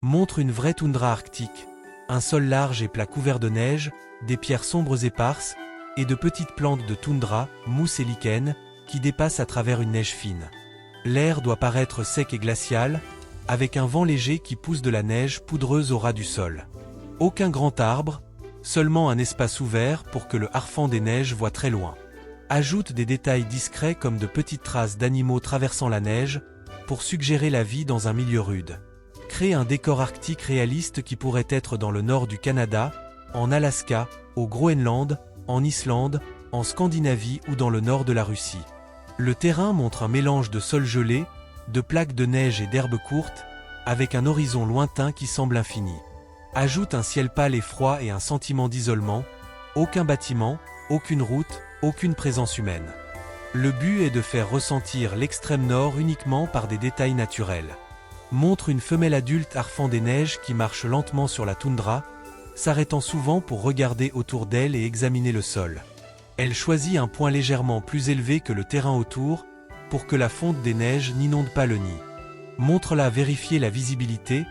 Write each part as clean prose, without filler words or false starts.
Montre une vraie toundra arctique, un sol large et plat couvert de neige, des pierres sombres éparses, et de petites plantes de toundra, mousse et lichen, qui dépassent à travers une neige fine. L'air doit paraître sec et glacial, avec un vent léger qui pousse de la neige poudreuse au ras du sol. Aucun grand arbre, seulement un espace ouvert pour que le harfang des neiges voie très loin. Ajoute des détails discrets comme de petites traces d'animaux traversant la neige, pour suggérer la vie dans un milieu rude. Crée un décor arctique réaliste qui pourrait être dans le nord du Canada, en Alaska, au Groenland, en Islande, en Scandinavie ou dans le nord de la Russie. Le terrain montre un mélange de sol gelé, de plaques de neige et d'herbes courtes, avec un horizon lointain qui semble infini. Ajoute un ciel pâle et froid et un sentiment d'isolement, aucun bâtiment, aucune route, aucune présence humaine. Le but est de faire ressentir l'extrême nord uniquement par des détails naturels. Montre une femelle adulte harfang des neiges qui marche lentement sur la toundra, s'arrêtant souvent pour regarder autour d'elle et examiner le sol. Elle choisit un point légèrement plus élevé que le terrain autour, pour que la fonte des neiges n'inonde pas le nid. Montre-la vérifier la visibilité,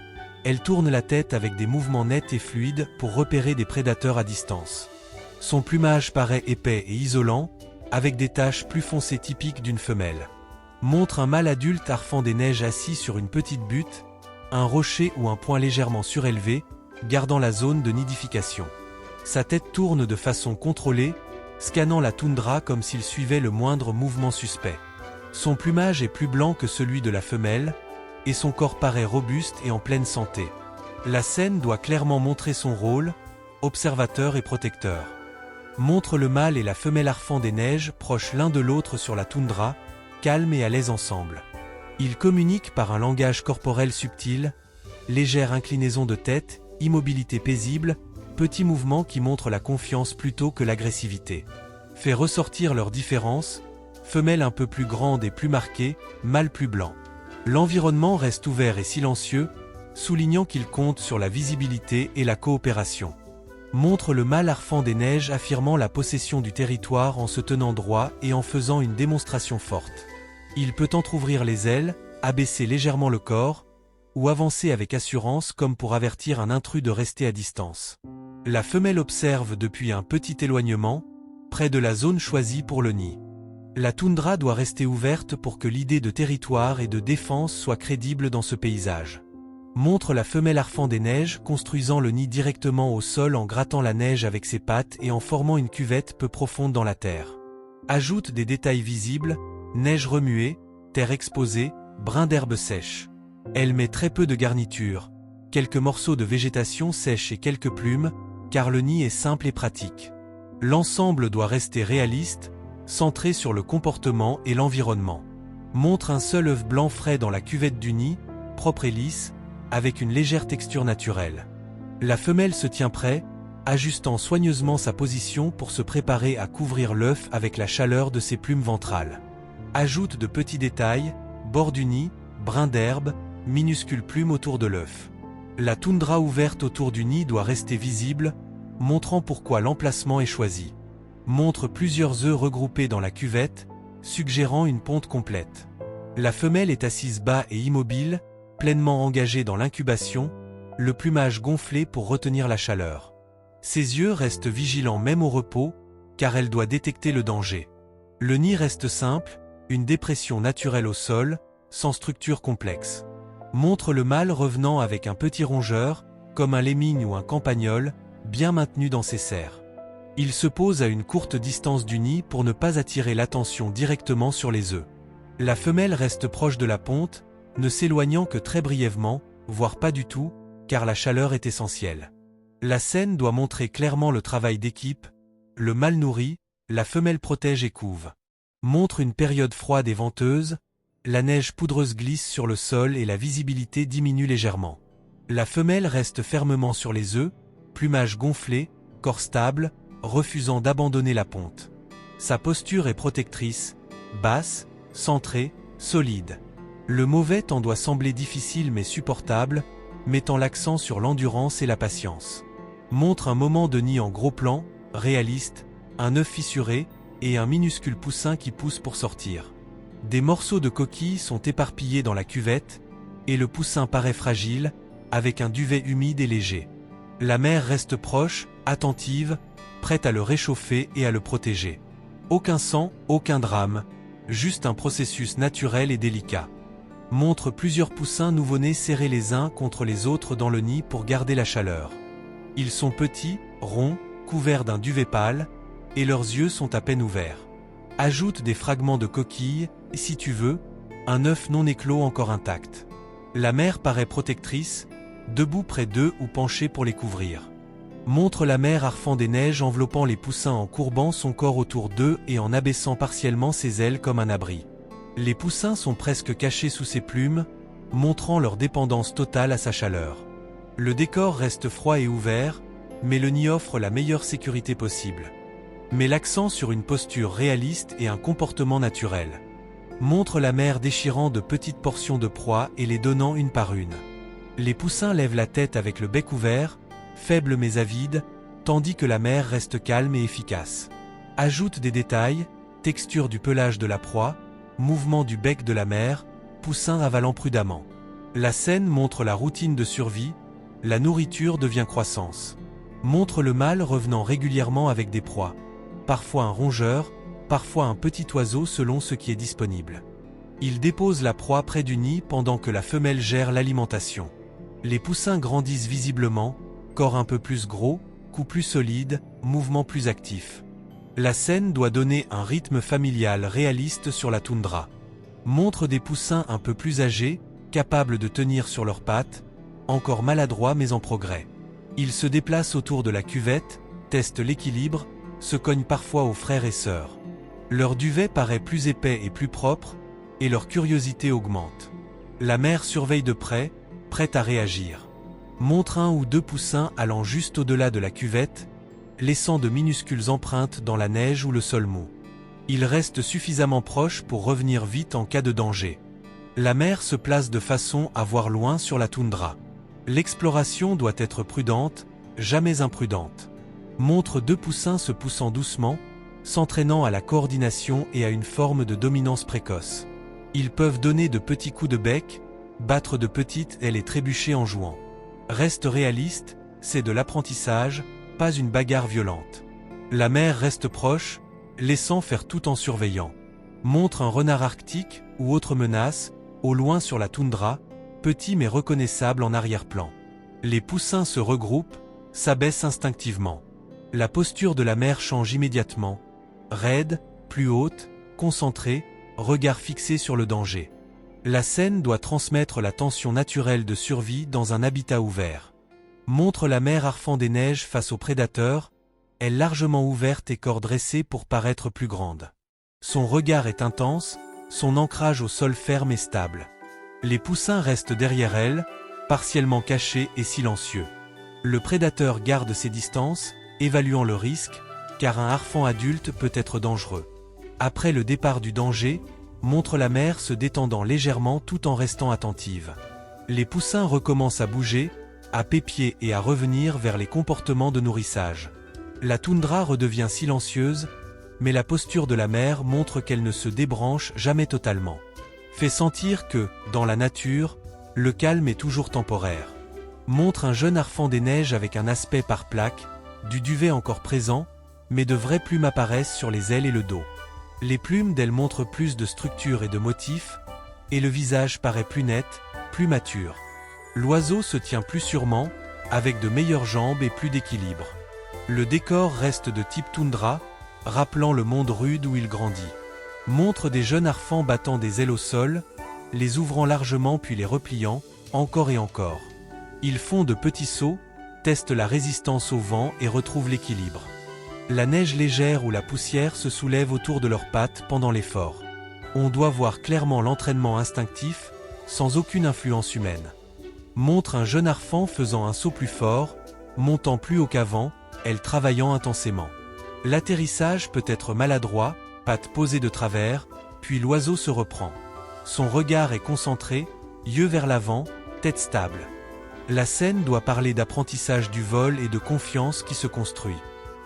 elle tourne la tête avec des mouvements nets et fluides pour repérer des prédateurs à distance. Son plumage paraît épais et isolant, avec des taches plus foncées typiques d'une femelle. Montre un mâle adulte harfang des neiges assis sur une petite butte, un rocher ou un point légèrement surélevé, gardant la zone de nidification. Sa tête tourne de façon contrôlée, scannant la toundra comme s'il suivait le moindre mouvement suspect. Son plumage est plus blanc que celui de la femelle, et son corps paraît robuste et en pleine santé. La scène doit clairement montrer son rôle, observateur et protecteur. Montre le mâle et la femelle harfang des neiges proches l'un de l'autre sur la toundra, calmes et à l'aise ensemble. Ils communiquent par un langage corporel subtil, légère inclinaison de tête, immobilité paisible, petits mouvements qui montrent la confiance plutôt que l'agressivité. Fait ressortir leurs différences, femelle un peu plus grande et plus marquée, mâle plus blanc. L'environnement reste ouvert et silencieux, soulignant qu'il compte sur la visibilité et la coopération. Montre le mâle harfang des neiges affirmant la possession du territoire en se tenant droit et en faisant une démonstration forte. Il peut entrouvrir les ailes, abaisser légèrement le corps, ou avancer avec assurance comme pour avertir un intrus de rester à distance. La femelle observe depuis un petit éloignement, près de la zone choisie pour le nid. La toundra doit rester ouverte pour que l'idée de territoire et de défense soit crédible dans ce paysage. Montre la femelle harfang des neiges construisant le nid directement au sol en grattant la neige avec ses pattes et en formant une cuvette peu profonde dans la terre. Ajoute des détails visibles, neige remuée, terre exposée, brins d'herbe sèche. Elle met très peu de garniture, quelques morceaux de végétation sèche et quelques plumes, car le nid est simple et pratique. L'ensemble doit rester réaliste, centré sur le comportement et l'environnement. Montre un seul œuf blanc frais dans la cuvette du nid, propre et lisse, avec une légère texture naturelle. La femelle se tient près, ajustant soigneusement sa position pour se préparer à couvrir l'œuf avec la chaleur de ses plumes ventrales. Ajoute de petits détails, bord du nid, brins d'herbe, minuscules plumes autour de l'œuf. La toundra ouverte autour du nid doit rester visible, montrant pourquoi l'emplacement est choisi. Montre plusieurs œufs regroupés dans la cuvette, suggérant une ponte complète. La femelle est assise bas et immobile, pleinement engagée dans l'incubation, le plumage gonflé pour retenir la chaleur. Ses yeux restent vigilants même au repos, car elle doit détecter le danger. Le nid reste simple, une dépression naturelle au sol, sans structure complexe. Montre le mâle revenant avec un petit rongeur, comme un lemming ou un campagnol, bien maintenu dans ses serres. Il se pose à une courte distance du nid pour ne pas attirer l'attention directement sur les œufs. La femelle reste proche de la ponte, ne s'éloignant que très brièvement, voire pas du tout, car la chaleur est essentielle. La scène doit montrer clairement le travail d'équipe, le mâle nourrit, la femelle protège et couve. Montre une période froide et venteuse, la neige poudreuse glisse sur le sol et la visibilité diminue légèrement. La femelle reste fermement sur les œufs, plumage gonflé, corps stable, refusant d'abandonner la ponte. Sa posture est protectrice, basse, centrée, solide. Le mauvais temps doit sembler difficile mais supportable, mettant l'accent sur l'endurance et la patience. Montre un moment de nid en gros plan, réaliste, un œuf fissuré, et un minuscule poussin qui pousse pour sortir. Des morceaux de coquille sont éparpillés dans la cuvette, et le poussin paraît fragile, avec un duvet humide et léger. La mère reste proche, attentive, prête à le réchauffer et à le protéger. Aucun sang, aucun drame, juste un processus naturel et délicat. Montre plusieurs poussins nouveau-nés serrés les uns contre les autres dans le nid pour garder la chaleur. Ils sont petits, ronds, couverts d'un duvet pâle, et leurs yeux sont à peine ouverts. Ajoute des fragments de coquille, et si tu veux, un œuf non éclos encore intact. La mère paraît protectrice, debout près d'eux ou penchée pour les couvrir. Montre la mère arfant des neiges enveloppant les poussins en courbant son corps autour d'eux et en abaissant partiellement ses ailes comme un abri. Les poussins sont presque cachés sous ses plumes, montrant leur dépendance totale à sa chaleur. Le décor reste froid et ouvert, mais le nid offre la meilleure sécurité possible. Met l'accent sur une posture réaliste et un comportement naturel. Montre la mère déchirant de petites portions de proie et les donnant une par une. Les poussins lèvent la tête avec le bec ouvert, faible mais avide, tandis que la mère reste calme et efficace. Ajoute des détails, texture du pelage de la proie, mouvement du bec de la mère, poussin avalant prudemment. La scène montre la routine de survie, la nourriture devient croissance. Montre le mâle revenant régulièrement avec des proies. Parfois un rongeur, parfois un petit oiseau selon ce qui est disponible. Il dépose la proie près du nid pendant que la femelle gère l'alimentation. Les poussins grandissent visiblement, corps un peu plus gros, cou plus solide, mouvement plus actif. La scène doit donner un rythme familial réaliste sur la toundra. Montre des poussins un peu plus âgés, capables de tenir sur leurs pattes, encore maladroits mais en progrès. Ils se déplacent autour de la cuvette, testent l'équilibre, se cognent parfois aux frères et sœurs. Leur duvet paraît plus épais et plus propre, et leur curiosité augmente. La mère surveille de près, prête à réagir. Montre un ou deux poussins allant juste au-delà de la cuvette, laissant de minuscules empreintes dans la neige ou le sol mou. Ils restent suffisamment proches pour revenir vite en cas de danger. La mère se place de façon à voir loin sur la toundra. L'exploration doit être prudente, jamais imprudente. Montre deux poussins se poussant doucement, s'entraînant à la coordination et à une forme de dominance précoce. Ils peuvent donner de petits coups de bec, battre de petites ailes et trébucher en jouant. Reste réaliste, c'est de l'apprentissage, pas une bagarre violente. La mère reste proche, laissant faire tout en surveillant. Montre un renard arctique ou autre menace, au loin sur la toundra, petit mais reconnaissable en arrière-plan. Les poussins se regroupent, s'abaissent instinctivement. La posture de la mère change immédiatement. Raide, plus haute, concentrée, regard fixé sur le danger. La scène doit transmettre la tension naturelle de survie dans un habitat ouvert. Montre la mère arfant des neiges face aux prédateurs, elle largement ouverte et corps dressé pour paraître plus grande. Son regard est intense, son ancrage au sol ferme et stable. Les poussins restent derrière elle, partiellement cachés et silencieux. Le prédateur garde ses distances, évaluant le risque, car un harfang adulte peut être dangereux. Après le départ du danger, montre la mère se détendant légèrement tout en restant attentive. Les poussins recommencent à bouger, à pépier et à revenir vers les comportements de nourrissage. La toundra redevient silencieuse, mais la posture de la mère montre qu'elle ne se débranche jamais totalement. Fait sentir que, dans la nature, le calme est toujours temporaire. Montre un jeune harfang des neiges avec un aspect par plaques, du duvet encore présent, mais de vraies plumes apparaissent sur les ailes et le dos. Les plumes d'elles montrent plus de structure et de motifs, et le visage paraît plus net, plus mature. L'oiseau se tient plus sûrement, avec de meilleures jambes et plus d'équilibre. Le décor reste de type toundra, rappelant le monde rude où il grandit. Montre des jeunes harfans battant des ailes au sol, les ouvrant largement puis les repliant, encore et encore. Ils font de petits sauts, testent la résistance au vent et retrouvent l'équilibre. La neige légère ou la poussière se soulève autour de leurs pattes pendant l'effort. On doit voir clairement l'entraînement instinctif, sans aucune influence humaine. Montre un jeune harfang faisant un saut plus fort, montant plus haut qu'avant, elle travaillant intensément. L'atterrissage peut être maladroit, pattes posées de travers, puis l'oiseau se reprend. Son regard est concentré, yeux vers l'avant, tête stable. La scène doit parler d'apprentissage du vol et de confiance qui se construit.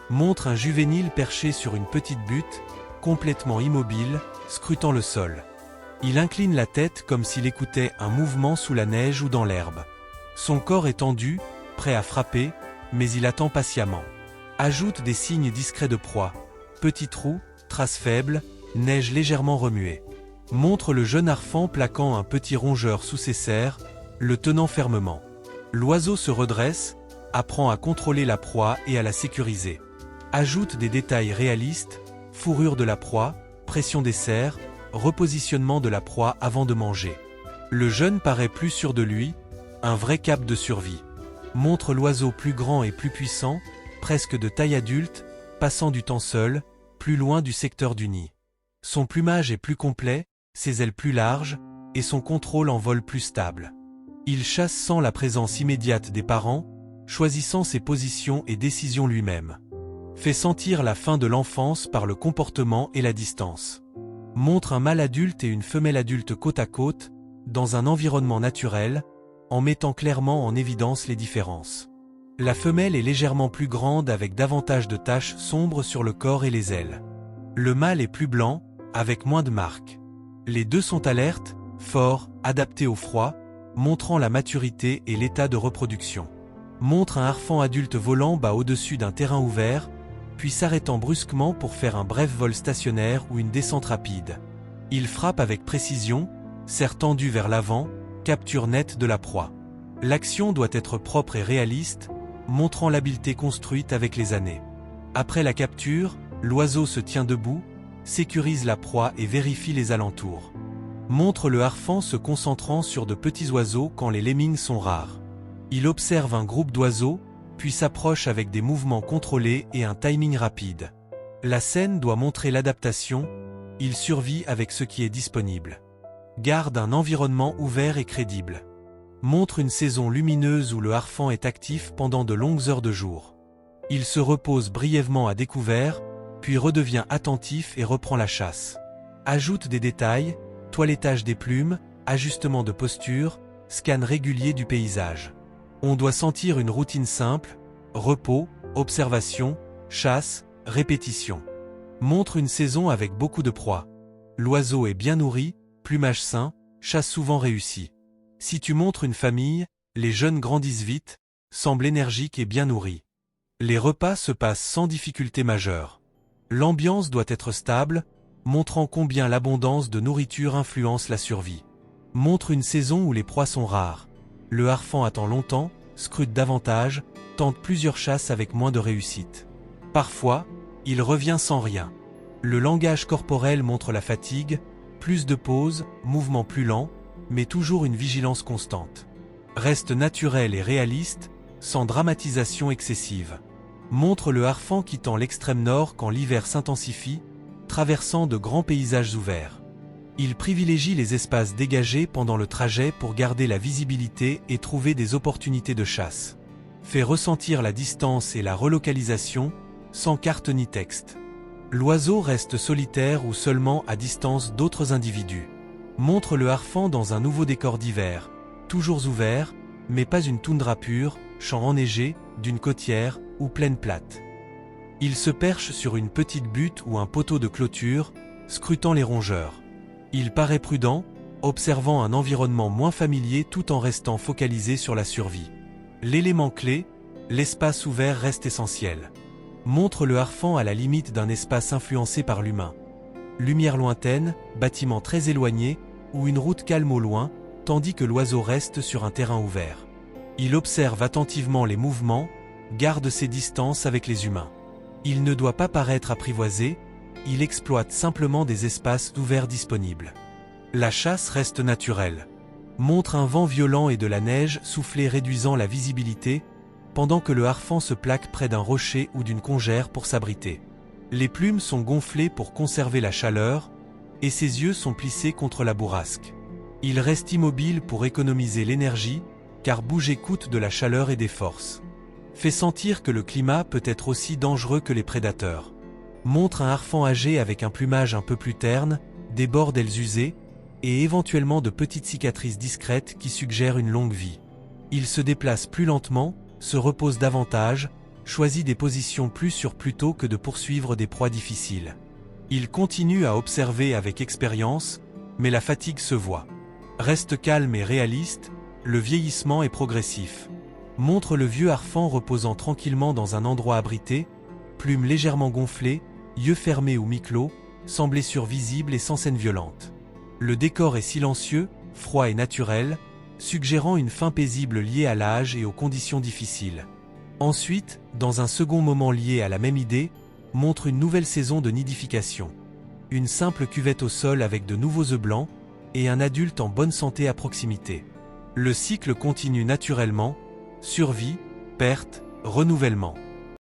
Montre un juvénile perché sur une petite butte, complètement immobile, scrutant le sol. Il incline la tête comme s'il écoutait un mouvement sous la neige ou dans l'herbe. Son corps est tendu, prêt à frapper, mais il attend patiemment. Ajoute des signes discrets de proie. Petits trous, traces faibles, neige légèrement remuée. Montre le jeune harfang plaquant un petit rongeur sous ses serres, le tenant fermement. L'oiseau se redresse, apprend à contrôler la proie et à la sécuriser. Ajoute des détails réalistes, fourrure de la proie, pression des serres, repositionnement de la proie avant de manger. Le jeune paraît plus sûr de lui, un vrai cap de survie. Montre l'oiseau plus grand et plus puissant, presque de taille adulte, passant du temps seul, plus loin du secteur du nid. Son plumage est plus complet, ses ailes plus larges, et son contrôle en vol plus stable. Il chasse sans la présence immédiate des parents, choisissant ses positions et décisions lui-même. Fait sentir la fin de l'enfance par le comportement et la distance. Montre un mâle adulte et une femelle adulte côte à côte, dans un environnement naturel, en mettant clairement en évidence les différences. La femelle est légèrement plus grande avec davantage de taches sombres sur le corps et les ailes. Le mâle est plus blanc, avec moins de marques. Les deux sont alertes, forts, adaptés au froid, montrant la maturité et l'état de reproduction. Montre un harfang adulte volant bas au-dessus d'un terrain ouvert, puis s'arrêtant brusquement pour faire un bref vol stationnaire ou une descente rapide. Il frappe avec précision, serre tendu vers l'avant, capture nette de la proie. L'action doit être propre et réaliste, montrant l'habileté construite avec les années. Après la capture, l'oiseau se tient debout, sécurise la proie et vérifie les alentours. Montre le harfang se concentrant sur de petits oiseaux quand les lemmings sont rares. Il observe un groupe d'oiseaux, puis s'approche avec des mouvements contrôlés et un timing rapide. La scène doit montrer l'adaptation, il survit avec ce qui est disponible. Garde un environnement ouvert et crédible. Montre une saison lumineuse où le harfang est actif pendant de longues heures de jour. Il se repose brièvement à découvert, puis redevient attentif et reprend la chasse. Ajoute des détails, toilettage des plumes, ajustement de posture, scan régulier du paysage. On doit sentir une routine simple, repos, observation, chasse, répétition. Montre une saison avec beaucoup de proies. L'oiseau est bien nourri, plumage sain, chasse souvent réussie. Si tu montres une famille, les jeunes grandissent vite, semblent énergiques et bien nourris. Les repas se passent sans difficulté majeure. L'ambiance doit être stable, montrant combien l'abondance de nourriture influence la survie. Montre une saison où les proies sont rares. Le harfang attend longtemps, scrute davantage, tente plusieurs chasses avec moins de réussite. Parfois, il revient sans rien. Le langage corporel montre la fatigue, plus de pauses, mouvements plus lents, mais toujours une vigilance constante. Reste naturel et réaliste, sans dramatisation excessive. Montre le harfang quittant l'extrême nord quand l'hiver s'intensifie, traversant de grands paysages ouverts. Il privilégie les espaces dégagés pendant le trajet pour garder la visibilité et trouver des opportunités de chasse. Fait ressentir la distance et la relocalisation, sans carte ni texte. L'oiseau reste solitaire ou seulement à distance d'autres individus. Montre le harfang dans un nouveau décor d'hiver, toujours ouvert, mais pas une toundra pure, champ enneigé, d'une côtière ou plaine plate. Il se perche sur une petite butte ou un poteau de clôture, scrutant les rongeurs. Il paraît prudent, observant un environnement moins familier tout en restant focalisé sur la survie. L'élément clé, l'espace ouvert reste essentiel. Montre le harfang à la limite d'un espace influencé par l'humain. Lumière lointaine, bâtiment très éloigné, ou une route calme au loin, tandis que l'oiseau reste sur un terrain ouvert. Il observe attentivement les mouvements, garde ses distances avec les humains. Il ne doit pas paraître apprivoisé, il exploite simplement des espaces ouverts disponibles. La chasse reste naturelle. Montre un vent violent et de la neige soufflée réduisant la visibilité, pendant que le harfang se plaque près d'un rocher ou d'une congère pour s'abriter. Les plumes sont gonflées pour conserver la chaleur, et ses yeux sont plissés contre la bourrasque. Il reste immobile pour économiser l'énergie, car bouger coûte de la chaleur et des forces. Fait sentir que le climat peut être aussi dangereux que les prédateurs. Montre un harfang âgé avec un plumage un peu plus terne, des bords d'ailes usées, et éventuellement de petites cicatrices discrètes qui suggèrent une longue vie. Il se déplace plus lentement, se repose davantage, choisit des positions plus sûres plutôt que de poursuivre des proies difficiles. Il continue à observer avec expérience, mais la fatigue se voit. Reste calme et réaliste, Le vieillissement est progressif. Montre le vieux harfang reposant tranquillement dans un endroit abrité, plumes légèrement gonflées, yeux fermés ou mi-clos, sans blessure visible et sans scène violente. Le décor est silencieux, froid et naturel, suggérant une fin paisible liée à l'âge et aux conditions difficiles. Ensuite, dans un second moment lié à la même idée, montre une nouvelle saison de nidification. Une simple cuvette au sol avec de nouveaux œufs blancs, et un adulte en bonne santé à proximité. Le cycle continue naturellement, survie, perte, renouvellement.